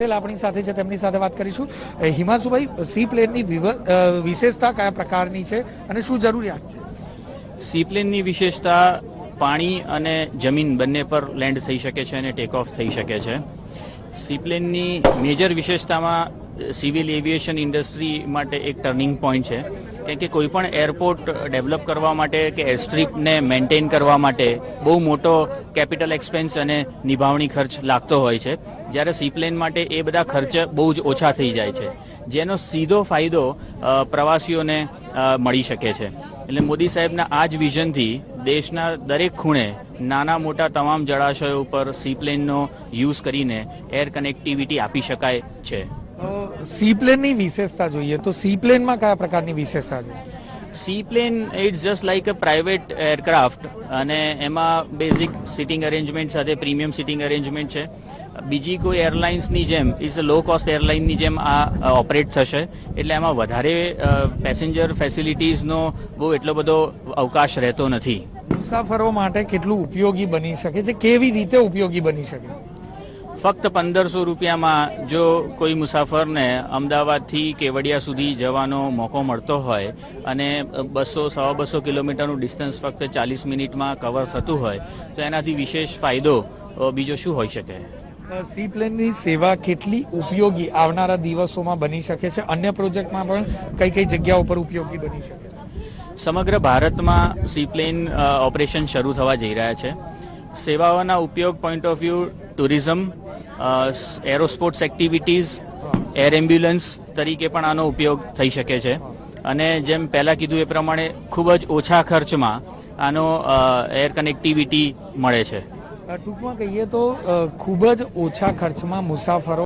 આપણી સાથે છે, તેમની સાથે વાત કરીશું. હિમાંશુભાઈ, સી પ્લેનની વિશેષતા કયા પ્રકારની છે અને શું જરૂરિયાત છે? સી પ્લેનની વિશેષતા પાણી અને જમીન બંને પર લેન્ડ થઈ શકે છે અને ટેક ઓફ થઈ શકે છે. સી પ્લેનની મેજર વિશેષતામાં સિવિલ એવિએશન ઇન્ડસ્ટ્રી માટે એક ટર્નિંગ પોઈન્ટ છે, કેમ કે કોઈ પણ એરપોર્ટ ડેવલપ કરવા માટે કે એરસ્ટ્રીપને મેન્ટેન કરવા માટે બહુ મોટો કેપિટલ એક્સપેન્સ અને નિભાવણી ખર્ચ લાગતો હોય છે, જ્યારે સી પ્લેન માટે એ બધા ખર્ચ બહુ જ ઓછા થઈ જાય છે, જેનો સીધો ફાયદો પ્રવાસીઓને મળી શકે છે. એટલે મોદી સાહેબના આ જ વિઝનથી દેશના દરેક ખૂણે નાના મોટા તમામ જળાશયો ઉપર સી પ્લેનનો યુઝ કરીને એર કનેક્ટિવિટી આપી શકાય છે. સી પ્લેનની વિશેષતા જોઈએ તો સી પ્લેનમાં કયા પ્રકારની વિશેષતા છે? Sea plane it's just like a private aircraft અને એમાં બેઝિક સિટિંગ અરેન્જમેન્ટ સાથે પ્રીમિયમ સિટિંગ અરેન્જમેન્ટ છે. બીજી કોઈ એરલાઇન્સની જેમ ઇઝ અ લો કોસ્ટ એરલાઇનની જેમ આ ઓપરેટ થશે, એટલે એમાં વધારે પેસેન્જર ફેસિલિટીઝનો બહુ એટલો બધો અવકાશ રહેતો નથી. મુસાફરો માટે કેટલું ઉપયોગી બની શકે છે, કેવી રીતે ઉપયોગી બની શકે? ફક્ત 1500 રૂપિયામાં જો કોઈ મુસાફરને અમદાવાદથી કેવડિયા સુધી જવાનો મોકો મળતો હોય અને 200-250 કિલોમીટરનું ડિસ્ટન્સ ફક્ત 40 મિનિટમાં કવર થતું હોય તો એનાથી વિશેષ ફાયદો બીજો શું હોઈ શકે? સી પ્લેનની સેવા કેટલી ઉપયોગી આવનારા દિવસોમાં બની શકે છે? અન્ય પ્રોજેક્ટમાં પણ કઈ કઈ જગ્યાઓ પર ઉપયોગી બની શકે? સમગ્ર ભારતમાં સી પ્લેન ઓપરેશન શરૂ થવા જઈ રહ્યા છે. સેવાઓના ઉપયોગ point of view tourism, aerosports activities, air ambulance તરીકે પણ આનો ઉપયોગ થઈ શકે છે. અને જેમ પહેલાં કીધું એ પ્રમાણે ખૂબ જ ઓછા ખર્ચમાં આનો એર કનેક્ટિવિટી મળે છે. ટૂંકમાં કહીએ તો ખૂબ જ ઓછા ખર્ચમાં મુસાફરો